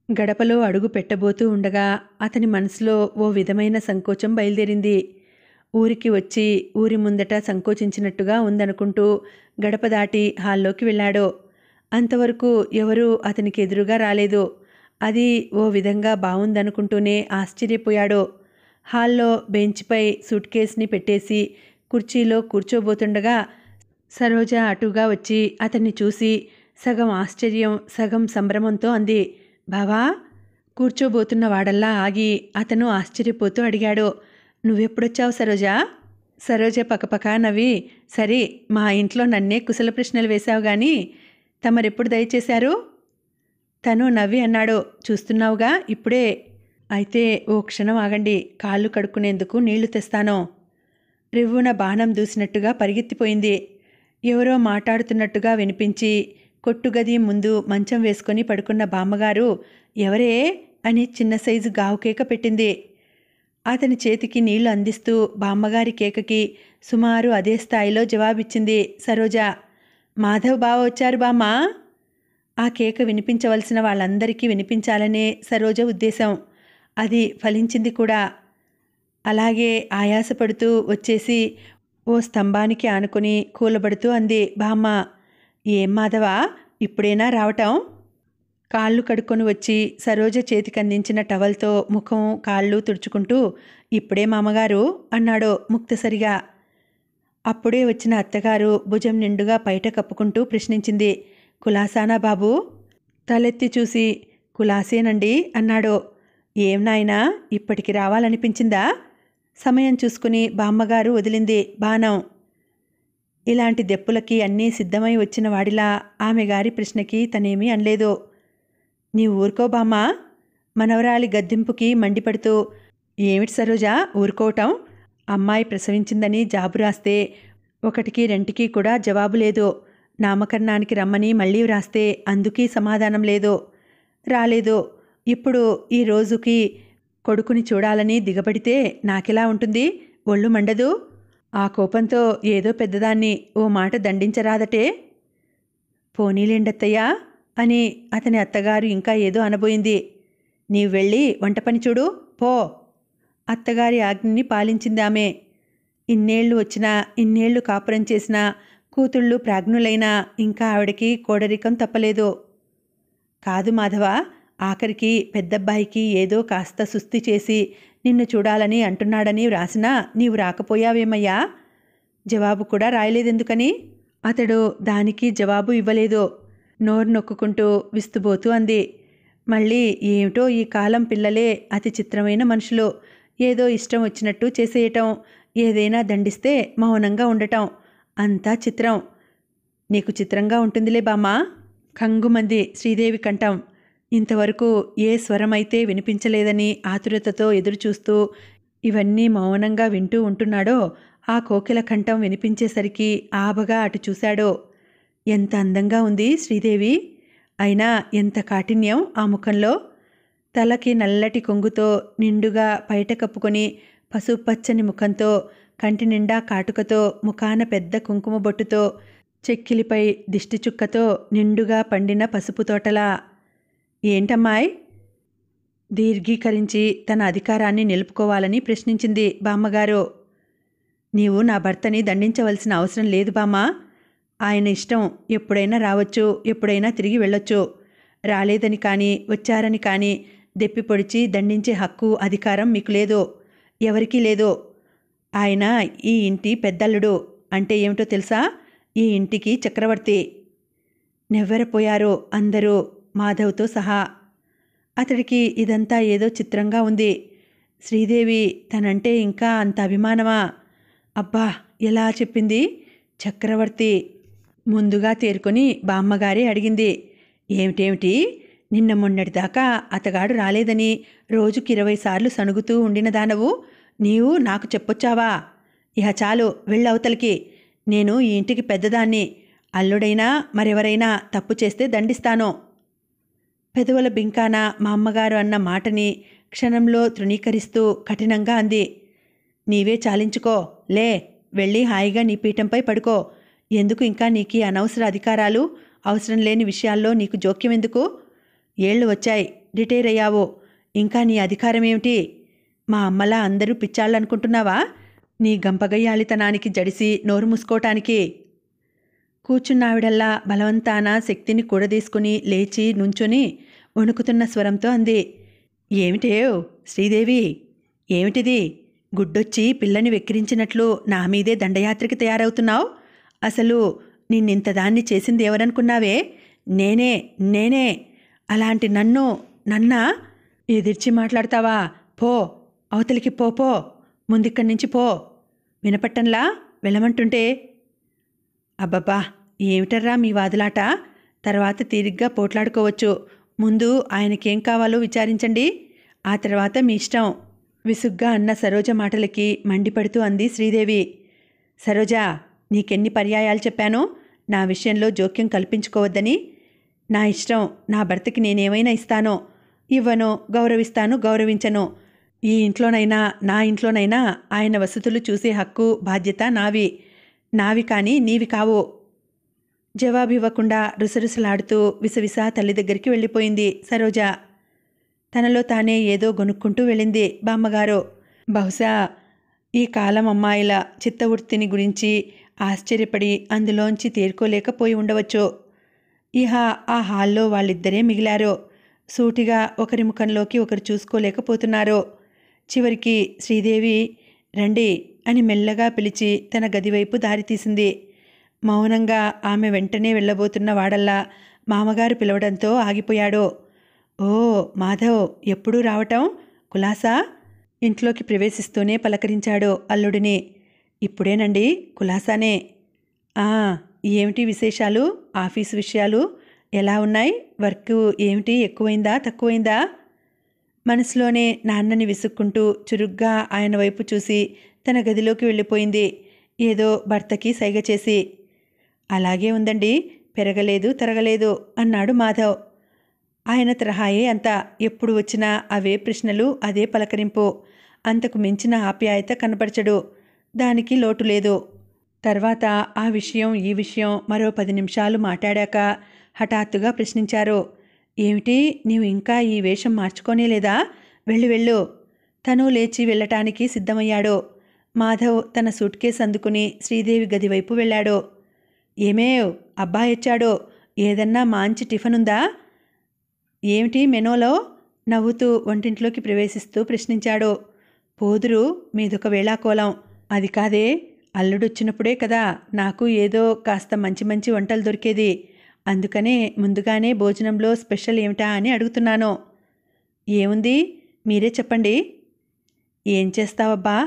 గడపలో అడుగు పెట్టబోతూ ఉండగా అతని మనసులో ఓ విధమైన సంకోచం బయలుదేరింది. ఊరికి వచ్చి ఊరి ముందట సంకోచించినట్టుగా ఉందనుకుంటూ గడప దాటి హాల్లోకి వెళ్ళాడు. అంతవరకు ఎవరూ అతనికి ఎదురుగా రాలేదు. అది ఓ విధంగా బావుందనుకుంటూనే ఆశ్చర్యపోయాడు. హాల్లో బెంచ్పై సూట్ కేసుని పెట్టేసి కుర్చీలో కూర్చోబోతుండగా సరోజ అటుగా వచ్చి అతన్ని చూసి సగం ఆశ్చర్యం, సగం సంభ్రమంతో అంది, బావా. కూర్చోబోతున్న వాడల్లా ఆగి అతను ఆశ్చర్యపోతూ అడిగాడు, నువ్వెప్పుడొచ్చావు సరోజా? సరోజ పకపక నవ్వి, సరే, మా ఇంట్లో నన్నే కుశల ప్రశ్నలు వేశావు గాని తమరెప్పుడు దయచేశారు? తను నవ్వి అన్నాడు, చూస్తున్నావుగా ఇప్పుడే. అయితే ఓ క్షణం ఆగండి, కాళ్ళు కడుక్కునేందుకు నీళ్లు తెస్తాను. రివ్వున బాణం దూసినట్టుగా పరిగెత్తిపోయింది. ఎవరో మాట్లాడుతున్నట్టుగా వినిపించి కొట్టుగది ముందు మంచం వేసుకొని పడుకున్న బామ్మగారు ఎవరే అని చిన్న సైజు గావుకేక పెట్టింది. అతని చేతికి నీళ్లు అందిస్తూ బామ్మగారి కేకకి సుమారు అదే స్థాయిలో జవాబిచ్చింది సరోజ. మాధవ్ బావ వచ్చారు బామ్మ. ఆ కేక వినిపించవలసిన వాళ్ళందరికీ వినిపించాలనే సరోజ ఉద్దేశం. అది ఫలించింది కూడా. అలాగే ఆయాసపడుతూ వచ్చేసి ఓ స్తంభానికి ఆనుకుని కూలబడుతూ అంది బామ్మ. ఏం మాధవా, ఇప్పుడేనా రావటం? కాళ్ళు కడుక్కొని వచ్చి సరోజ చేతికందించిన టవల్తో ముఖం కాళ్ళు తుడుచుకుంటూ ఇప్పుడే మామగారు అన్నాడు ముక్తసరిగా. అప్పుడే వచ్చిన అత్తగారు భుజం నిండుగా పైట కప్పుకుంటూ ప్రశ్నించింది. కులాసానా బాబూ? తలెత్తి చూసి కులాసేనండి అన్నాడు. ఏం నాయనా, ఇప్పటికి రావాలనిపించిందా? సమయం చూసుకుని బామ్మగారు వదిలింది బాణం. ఇలాంటి దెప్పులకి అన్నీ సిద్ధమై వచ్చిన వాడిలా ఆమె గారి ప్రశ్నకి తనేమీ అనలేదు. నీవు ఊరుకో బామ్మా. మనవరాలి గద్దింపుకి మండిపడుతూ ఏమిటి సరోజా ఊరుకోవటం? అమ్మాయి ప్రసవించిందని జాబు రాస్తే ఒకటికి రెంటికి కూడా జవాబు లేదు. నామకరణానికి రమ్మని మళ్ళీ వ్రాస్తే అందుకీ సమాధానం లేదు. రాలేదు. ఇప్పుడు ఈ రోజుకి కొడుకుని చూడాలని దిగబడితే నాకెలా ఉంటుంది? ఒళ్ళు మండదు? ఆ కోపంతో ఏదో పెద్దదాన్ని ఓ మాట దండించరాదటే. పోనీలేండత్తయ్యా అని అతని అత్తగారు ఇంకా ఏదో అనబోయింది. నీవు వెళ్ళి వంట పని చూడు పో. అత్తగారి ఆజ్ఞని పాలించిందామె. ఇన్నేళ్లు వచ్చినా, ఇన్నేళ్లు కాపురం చేసినా, కూతుళ్ళు ప్రాజ్ఞులైనా ఇంకా ఆవిడకి కోడరికం తప్పలేదు. కాదు మాధవ, ఆఖరికి పెద్దబ్బాయికి ఏదో కాస్త సుస్థి చేసి నిన్ను చూడాలని అంటున్నాడని వ్రాసినా నీవు రాకపోయావేమయ్యా? జవాబు కూడా రాయలేదెందుకని? అతడు దానికి జవాబు ఇవ్వలేదు. నోరు నొక్కుకుంటూ విస్తుబోతూ అంది. మళ్ళీ ఏమిటో ఈ కాలం పిల్లలే అతి చిత్రమైన మనుషులు. ఏదో ఇష్టం వచ్చినట్టు చేసేయటం, ఏదైనా దండిస్తే మౌనంగా ఉండటం, అంతా చిత్రం. నీకు చిత్రంగా ఉంటుందిలే బామ్మా. కంగుమంది శ్రీదేవి కంఠం. ఇంతవరకు ఏ స్వరమైతే వినిపించలేదని ఆతురతతో ఎదురుచూస్తూ ఇవన్నీ మౌనంగా వింటూ ఉంటున్నాడో ఆ కోకిల కంఠం వినిపించేసరికి ఆబగా అటు చూశాడు. ఎంత అందంగా ఉంది శ్రీదేవి. అయినా ఎంత కాఠిన్యం ఆ ముఖంలో. తలకి నల్లటి కొంగుతో నిండుగా పైట కప్పుకొని పసుపచ్చని ముఖంతో, కంటి నిండా కాటుకతో, ముఖాన పెద్ద కుంకుమ బొట్టుతో, చెక్కిలిపై దిష్టి చుక్కతో నిండుగా పండిన పసుపు తోటలా. ఏంటమ్మాయ్? దీర్ఘీకరించి తన అధికారాన్ని నిలుపుకోవాలని ప్రశ్నించింది బామ్మగారు. నీవు నా భర్తని దండించవలసిన అవసరం లేదు బామ్మా. ఆయన ఇష్టం. ఎప్పుడైనా రావచ్చు, ఎప్పుడైనా తిరిగి వెళ్ళొచ్చు. రాలేదని కానీ వచ్చారని కానీ దెప్పి పొడిచి దండించే హక్కు, అధికారం మీకు లేదు. ఎవరికీ లేదు. ఆయన ఈ ఇంటి పెద్దల్లుడు. అంటే ఏమిటో తెలుసా? ఈ ఇంటికి చక్రవర్తి. నెవ్వెరపోయారు అందరూ, మాధవ్తో సహా. అతడికి ఇదంతా ఏదో చిత్రంగా ఉంది. శ్రీదేవి తనంటే ఇంకా అంత అభిమానమా? అబ్బా, ఎలా చెప్పింది! చక్రవర్తి. ముందుగా తేరుకొని బామ్మగారే అడిగింది. ఏమిటేమిటి? నిన్న మొన్నటిదాకా అతగాడు రాలేదని రోజుకి 20 సార్లు సణుగుతూ ఉండిన దానవు నీవు నాకు చెప్పొచ్చావా? ఇహ చాలు, వెళ్ళవతలికి. నేను ఈ ఇంటికి పెద్దదాన్ని. అల్లుడైనా మరెవరైనా తప్పు చేస్తే దండిస్తాను. పెదవుల బింకాన మా అమ్మగారు అన్న మాటని క్షణంలో తృణీకరిస్తూ కఠినంగా అంది. నీవే చాలించుకో. లే, వెళ్ళి హాయిగా నీ పీఠంపై పడుకో. ఎందుకు ఇంకా నీకీ అనవసర అధికారాలు? అవసరం లేని విషయాల్లో నీకు జోక్యం ఎందుకు? ఏళ్ళు వచ్చాయి, రిటైర్ అయ్యావు. ఇంకా నీ అధికారం ఏమిటి? మా అమ్మలా అందరూ పిచ్చాళ్ళనుకుంటున్నావా? నీ గంపగయ్యాలితనానికి జడిసి నోరు మూసుకోవటానికి. కూర్చున్నావిడల్లా బలవంతాన శక్తిని కూడదీసుకుని లేచి నుంచుని వణుకుతున్న స్వరంతో అంది. ఏమిటేవ్ శ్రీదేవి, ఏమిటిది? గుడ్డొచ్చి పిల్లని వెక్కిరించినట్లు నా మీదే దండయాత్రకి తయారవుతున్నావు. అసలు నిన్నింతదాన్ని చేసింది ఎవరనుకున్నావే? నేనే. అలాంటి నన్నా ఎదిర్చి మాట్లాడతావా? పో, అవతలికి పో. ముందిక్కడి నుంచి పో. వినపట్టంలా? వెళ్ళమంటుంటే. అబ్బబ్బా, ఏమిటర్రా మీ వాదులాట? తర్వాత తీరిగ్గా పోట్లాడుకోవచ్చు. ముందు ఆయనకేం కావాలో విచారించండి, ఆ తర్వాత మీ ఇష్టం. విసుగ్గా అన్న సరోజ మాటలకి మండిపడుతూ అంది శ్రీదేవి. సరోజా, నీకెన్ని పర్యాయాలు చెప్పాను నా విషయంలో జోక్యం కల్పించుకోవద్దని? నా ఇష్టం. నా భర్తకి నేనేమైనా ఇస్తానో, ఇవ్వనో, గౌరవిస్తాను, గౌరవించను. ఈ ఇంట్లోనైనా నా ఇంట్లోనైనా ఆయన వసతులు చూసే హక్కు బాధ్యత నావి కానీ నీవి కావు. జవాబివ్వకుండా రుసరుసలాడుతూ విసవిస తల్లి దగ్గరికి వెళ్ళిపోయింది సరోజ. తనలో తానే ఏదో గొనుక్కుంటూ వెళ్ళింది బామ్మగారు. బహుశా ఈ కాలం అమ్మాయిల చిత్తవృత్తిని గురించి ఆశ్చర్యపడి అందులోంచి తేరుకోలేకపోయి ఉండవచ్చు. ఇహ ఆ హాల్లో వాళ్ళిద్దరే మిగిలారు. సూటిగా ఒకరి ముఖంలోకి ఒకరు చూసుకోలేకపోతున్నారు. చివరికి శ్రీదేవి రండి అని మెల్లగా పిలిచి తన గదివైపు దారితీసింది. మౌనంగా ఆమె వెంటనే వెళ్ళబోతున్న వాడల్లా మామగారు పిలవడంతో ఆగిపోయాడు. ఓ మాధవ్, ఎప్పుడూ రావటం? కులాసా? ఇంట్లోకి ప్రవేశిస్తూనే పలకరించాడు అల్లుడిని. ఇప్పుడేనండి, కులాసానే. ఆ, ఏమిటి విశేషాలు? ఆఫీసు విషయాలు ఎలా ఉన్నాయి? వర్క్ ఏమిటి, ఎక్కువైందా తక్కువైందా? మనసులోనే నాన్నని విసుక్కుంటూ చురుగ్గా ఆయన వైపు చూసి తన గదిలోకి వెళ్ళిపోయింది, ఏదో భర్తకి సైగ చేసి. అలాగే ఉందండి, పెరగలేదు తరగలేదు అన్నాడు మాధవ్. ఆయన తరహాయే అంతా. ఎప్పుడు వచ్చినా అవే ప్రశ్నలు, అదే పలకరింపు. అంతకు మించిన ఆప్యాయత కనపరచడు. దానికి లోటు లేదు. తర్వాత ఆ విషయం ఈ విషయం మరో 10 నిమిషాలు మాట్లాడాక హఠాత్తుగా ప్రశ్నించారు. ఏమిటి, నీవు ఇంకా ఈ వేషం మార్చుకోనేలేదా? వెళ్ళు. తను లేచి వెళ్ళటానికి సిద్ధమయ్యాడు. మాధవ్ తన సూట్ కేసు అందుకుని శ్రీదేవి గదివైపు వెళ్ళాడు. ఏమేవ్, అబ్బాయొచ్చాడు, ఏదన్నా మంచి టిఫిన్ ఉందా? ఏమిటి మెనూలో? నవ్వుతూ వంటింట్లోకి ప్రవేశిస్తూ ప్రశ్నించాడు. పోదురు, మీదొక వేళాకోళం. అది కాదే, అల్లుడొచ్చినప్పుడే కదా నాకు ఏదో కాస్త మంచి మంచి వంటలు దొరికేది. అందుకనే ముందుగానే భోజనంలో స్పెషల్ ఏమిటా అని అడుగుతున్నాను. ఏముంది, మీరే చెప్పండి. ఏం చేస్తావబ్బా?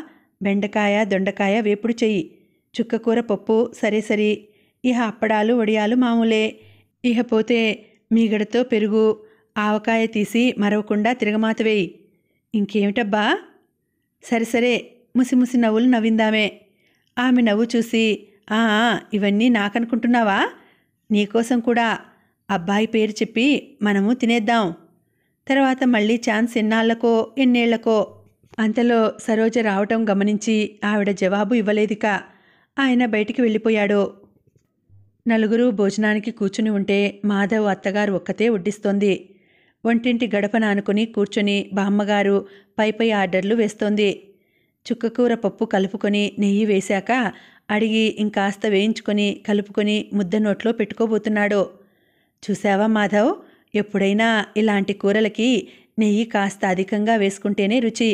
బెండకాయ దొండకాయ వేపుడు చెయ్యి, చుక్కకూర పప్పు సరే. ఇహ అప్పడాలు వడియాలు మామూలే. ఇహపోతే మీగడతో పెరుగు, ఆవకాయ తీసి మరవకుండా తిరగమాత వేయి. ఇంకేమిటబ్బా? సరే ముసిముసి నవ్వులు నవ్విందామే. ఆమె నవ్వు చూసి, ఇవన్నీ నాకనుకుంటున్నావా? నీకోసం కూడా. అబ్బాయి పేరు చెప్పి మనము తినేద్దాం. తర్వాత మళ్ళీ ఛాన్స్ ఎన్నాళ్లకో ఎన్నేళ్లకో. అంతలో సరోజ రావటం గమనించి ఆవిడ జవాబు ఇవ్వలేదిక. ఆయన బయటికి వెళ్ళిపోయాడు. నలుగురు భోజనానికి కూర్చుని ఉంటే మాధవ్ అత్తగారు ఒక్కతే వడ్డిస్తోంది. వంటింటి గడప నానుకుని కూర్చొని బామ్మగారు పై ఆర్డర్లు వేస్తోంది. చుక్కకూర పప్పు కలుపుకొని నెయ్యి వేశాక అడిగి ఇంకాస్త వేయించుకొని కలుపుకొని ముద్ద నోట్లో పెట్టుకోబోతున్నాడు. చూశావా మాధవ్, ఎప్పుడైనా ఇలాంటి కూరలకి నెయ్యి కాస్త అధికంగా వేసుకుంటేనే రుచి.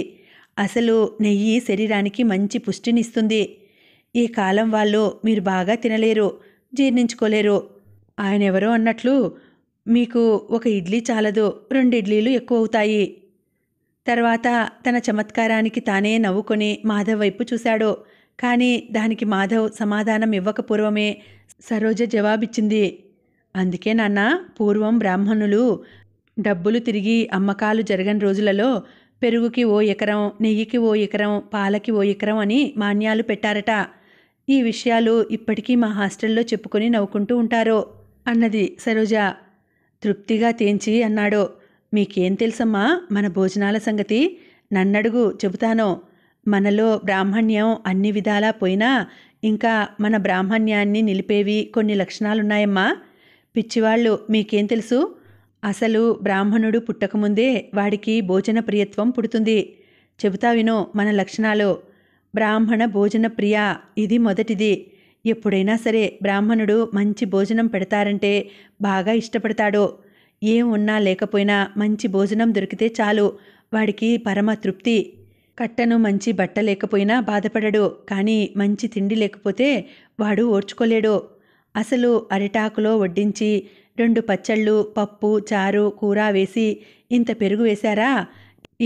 అసలు నెయ్యి శరీరానికి మంచి పుష్టినిస్తుంది. ఈ కాలం వాళ్ళు మీరు బాగా తినలేరు, జీర్ణించుకోలేరు. ఆయనెవరో అన్నట్లు మీకు ఒక ఇడ్లీ చాలదు, 2 ఇడ్లీలు ఎక్కువవుతాయి. తర్వాత తన చమత్కారానికి తానే నవ్వుకొని మాధవ్ వైపు చూశాడు. కానీ దానికి మాధవ్ సమాధానం ఇవ్వకపూర్వమే సరోజ జవాబిచ్చింది. అందుకే నాన్న, పూర్వం బ్రాహ్మణులు డబ్బులు తిరిగి అమ్మకాలు జరగని రోజులలో పెరుగుకి 1 ఎకరం, నెయ్యికి 1 ఎకరం, పాలకి 1 ఎకరం అని మాన్యాలు పెట్టారట. ఈ విషయాలు ఇప్పటికీ మా హాస్టల్లో చెప్పుకొని నవ్వుకుంటూ ఉంటారు అన్నది సరోజ. తృప్తిగా తేంచి అన్నాడు. మీకేం తెలుసమ్మా మన భోజనాల సంగతి? నన్నడుగు, చెబుతాను. మనలో బ్రాహ్మణ్యం అన్ని విధాలా పోయినా ఇంకా మన బ్రాహ్మణ్యాన్ని నిలిపేవి కొన్ని లక్షణాలున్నాయమ్మా. పిచ్చివాళ్ళు, మీకేం తెలుసు? అసలు బ్రాహ్మణుడు పుట్టకముందే వాడికి భోజన ప్రియత్వం పుడుతుంది. చెబుతా విను మన లక్షణాలు. బ్రాహ్మణ భోజన ప్రియ, ఇది మొదటిది. ఎప్పుడైనా సరే బ్రాహ్మణుడు మంచి భోజనం పెడతారంటే బాగా ఇష్టపడతాడు. ఏం ఉన్నా లేకపోయినా మంచి భోజనం దొరికితే చాలు, వాడికి పరమ తృప్తి. కట్టను మంచి బట్ట లేకపోయినా బాధపడడు. కానీ మంచి తిండి లేకపోతే వాడు ఓర్చుకోలేడు. అసలు అరిటాకులో వడ్డించి 2 పచ్చళ్ళు, పప్పు, చారు, కూర వేసి ఇంత పెరుగు వేశారా,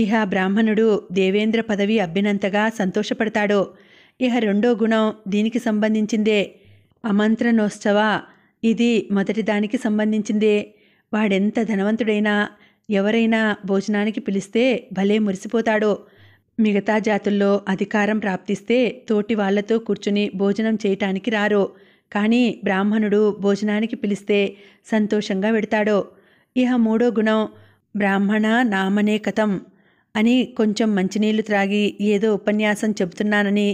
ఇహ బ్రాహ్మణుడు దేవేంద్ర పదవి అబ్బినంతగా సంతోషపడతాడు. ఇహ 2వ గుణం దీనికి సంబంధించిందే. అమంత్రణోత్సవ, ఇది మొదటి దానికి సంబంధించిందే. వాడెంత ధనవంతుడైనా ఎవరైనా భోజనానికి పిలిస్తే భలే మురిసిపోతాడు. మిగతా జాతుల్లో అధికారం ప్రాప్తిస్తే తోటి వాళ్లతో కూర్చుని భోజనం చేయటానికి రారు. కానీ బ్రాహ్మణుడు భోజనానికి పిలిస్తే సంతోషంగా వెడతాడు. ఇహ 3వ గుణం బ్రాహ్మణ నామనే కథం. అని కొంచెం మంచినీళ్లు త్రాగి ఏదో ఉపన్యాసం చెబుతున్నానని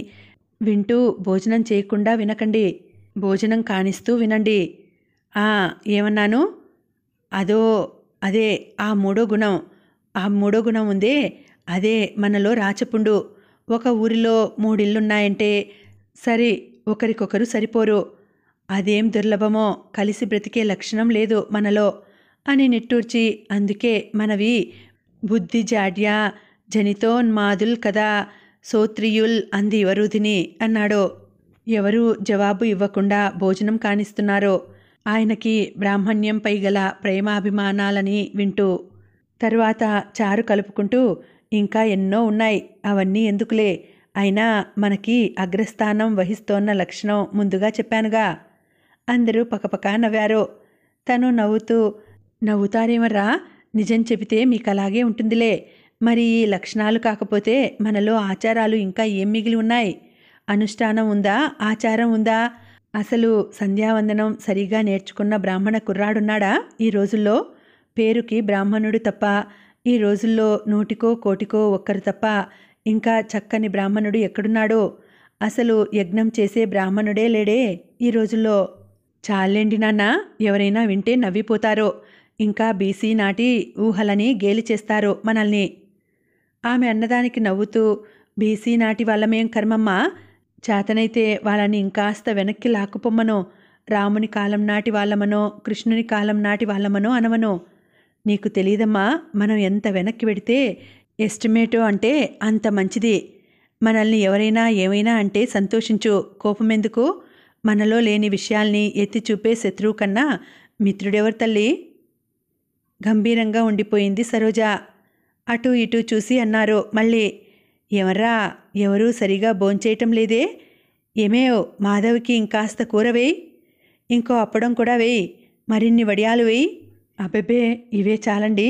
వింటూ భోజనం చేయకుండా వినకండి. భోజనం కానిస్తూ వినండి. ఏమన్నాను? అదే ఆ మూడో గుణం ఉందే, అదే మనలో రాచపుండు. ఒక ఊరిలో 3 ఇళ్ళున్నాయంటే సరే, ఒకరికొకరు సరిపోరు. అదేం దుర్లభమో, కలిసి బ్రతికే లక్షణం లేదు మనలో అని నిట్టూర్చి, అందుకే మనవి బుద్ధి జాడ్య జనితోన్మాదుల్ కదా సోత్రియుల్ అంది వరుధిని అన్నాడు. ఎవరూ జవాబు ఇవ్వకుండా భోజనం కానిస్తున్నారో ఆయనకి బ్రాహ్మణ్యంపై గల ప్రేమాభిమానాలని వింటూ. తరువాత చారు కలుపుకుంటూ, ఇంకా ఎన్నో ఉన్నాయి, అవన్నీ ఎందుకులే, అయినా మనకి అగ్రస్థానం వహిస్తోన్న లక్షణం ముందుగా చెప్పానుగా. అందరూ పకపకా నవ్వారు. తను నవ్వుతారేమర్రా, నిజం చెబితే మీకలాగే ఉంటుందిలే. మరి ఈ లక్షణాలు కాకపోతే మనలో ఆచారాలు ఇంకా ఏం మిగిలి ఉన్నాయి? అనుష్ఠానం ఉందా, ఆచారం ఉందా? అసలు సంధ్యావందనం సరిగా నేర్చుకున్న బ్రాహ్మణ కుర్రాడున్నాడా ఈ రోజుల్లో? పేరుకి బ్రాహ్మణుడు తప్ప, ఈ రోజుల్లో నూటికో కోటికో ఒక్కరు తప్ప ఇంకా చక్కని బ్రాహ్మణుడు ఎక్కడున్నాడో? అసలు యజ్ఞం చేసే బ్రాహ్మణుడే లేడే ఈ రోజుల్లో. చాలేండి నాన్న, ఎవరైనా వింటే నవ్విపోతారో, ఇంకా బీసీ నాటి ఊహలని గేలి చేస్తారో మనల్ని. ఆమె అన్నదానికి నవ్వుతూ, బీసీ నాటి వాళ్ళమేం కర్మమ్మా, చేతనైతే వాళ్ళని ఇంకాస్త వెనక్కి లాక్కుపొమ్మనో, రాముని కాలం నాటి వాళ్ళమనో, కృష్ణుని కాలం నాటి వాళ్ళమనో అనవనో. నీకు తెలీదమ్మా, మనం ఎంత వెనక్కి పెడితే ఎస్టిమేటో అంటే అంత మంచిది. మనల్ని ఎవరైనా ఏమైనా అంటే సంతోషించు, కోపమెందుకు? మనలో లేని విషయాల్ని ఎత్తి చూపే శత్రువు కన్నా మిత్రుడెవరు తల్లి? గంభీరంగా ఉండిపోయింది సరోజ. అటూ ఇటూ చూసి అన్నారు మళ్ళీ, ఎవర్రా, ఎవరూ సరిగా భోంచేయటం లేదే? ఏమేవ్, మాధవికి ఇంకాస్త కూర వేయి, ఇంకో అప్పడం కూడా వేయి, మరిన్ని వడియాలు వేయి. అబ్బెబ్బే, ఇవే చాలండి.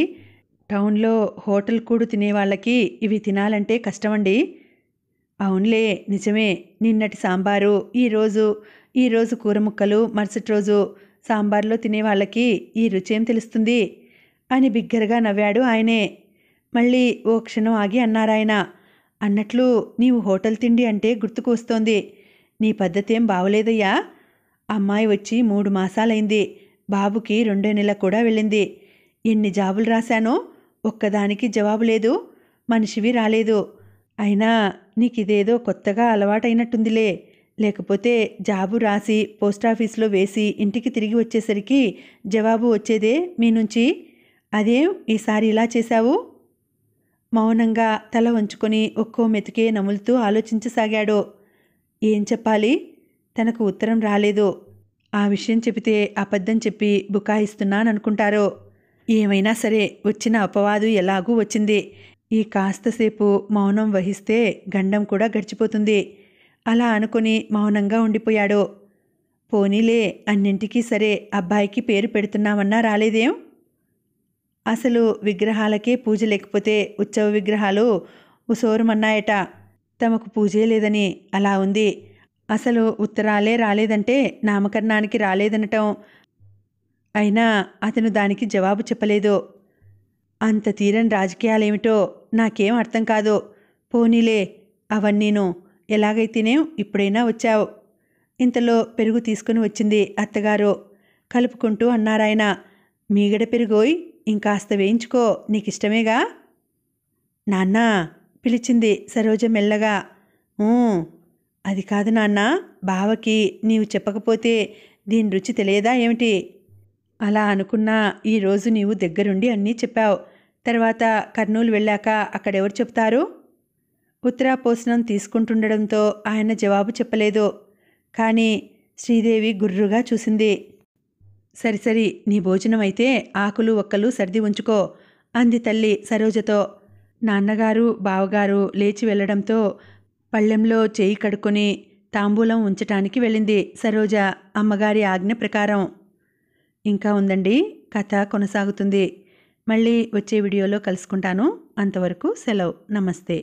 టౌన్లో హోటల్ కూడు తినేవాళ్ళకి ఇవి తినాలంటే కష్టమండి. అవునులే, నిజమే. నిన్నటి సాంబారు, ఈరోజు కూర ముక్కలు, మరుసటి రోజు సాంబార్లో తినేవాళ్ళకి ఈ రుచేం తెలుస్తుంది అని బిగ్గరగా నవ్వాడు ఆయనే. మళ్ళీ ఓ క్షణం ఆగి అన్నారాయన, అన్నట్లు నీవు హోటల్ తిండి అంటే గుర్తుకు వస్తోంది. నీ పద్ధతేం బావలేదయ్యా. అమ్మాయి వచ్చి 3 మాసాలైంది, బాబుకి 2వ నెల కూడా వెళ్ళింది. ఎన్ని జాబులు రాశానో ఒక్కదానికి జవాబు లేదు, మనిషివి రాలేదు. అయినా నీకిదేదో కొత్తగా అలవాటైనట్టుందిలే. లేకపోతే జాబు రాసి పోస్టాఫీసులో వేసి ఇంటికి తిరిగి వచ్చేసరికి జవాబు వచ్చేదే మీ నుంచి. అదేం ఈసారి ఇలా చేశావు? మౌనంగా తల వంచుకొని ఒక్కో మెతికే నములుతూ ఆలోచించసాగాడు. ఏం చెప్పాలి? తనకు ఉత్తరం రాలేదు. ఆ విషయం చెబితే అబద్ధం చెప్పి బుకాయిస్తున్నాననుకుంటారో. ఏమైనా సరే, వచ్చిన అపవాదు ఎలాగూ వచ్చింది. ఈ కాస్తసేపు మౌనం వహిస్తే గండం కూడా గడిచిపోతుంది. అలా అనుకుని మౌనంగా ఉండిపోయాడు. పోనీలే, అన్నింటికీ సరే, అబ్బాయికి పేరు పెడుతున్నామన్నా రాలేదేం? అసలు విగ్రహాలకే పూజ లేకపోతే ఉత్సవ విగ్రహాలు ఉసోరుమన్నాయట. తమకు పూజే లేదని అలా ఉంది. అసలు ఉత్తరాలే రాలేదంటే నామకరణానికి రాలేదనటం. అయినా అతను దానికి జవాబు చెప్పలేదు. అంత తీరని రాజకీయాలేమిటో నాకేం అర్థం కాదు. పోనీలే, అవన్నీను. ఎలాగైతేనేం ఇప్పుడైనా వచ్చావు. ఇంతలో పెరుగు తీసుకుని వచ్చింది అత్తగారు. కలుపుకుంటూ అన్నారాయన, మీగడ పెరుగోయ్, ఇంకాస్త వేయించుకో, నీకిష్టమేగా. నాన్నా పిలిచింది సరోజ మెల్లగా. అది కాదు నాన్న, బావకి నీవు చెప్పకపోతే దీని రుచి తెలియదా ఏమిటి? అలా అనుకున్నా ఈరోజు నీవు దగ్గరుండి అన్నీ చెప్పావు. తర్వాత కర్నూలు వెళ్ళాక అక్కడెవరు చెప్తారు? ఉత్తరాపోసనం తీసుకుంటుండడంతో ఆయన జవాబు చెప్పలేదు. కానీ శ్రీదేవి గుర్రుగా చూసింది. సరిసరి, నీ భోజనం అయితే ఆకులు ఒక్కలు సర్ది ఉంచుకో అంది తల్లి సరోజతో. నాన్నగారు బావగారు లేచి వెళ్లడంతో పళ్ళెంలో చేయి కడుక్కొని తాంబూలం ఉంచటానికి వెళ్ళింది సరోజ అమ్మగారి ఆజ్ఞ ప్రకారం. ఇంకా ఉందండి, కథ కొనసాగుతుంది. మళ్ళీ వచ్చే వీడియోలో కలుసుకుంటాను. అంతవరకు సెలవు. నమస్తే.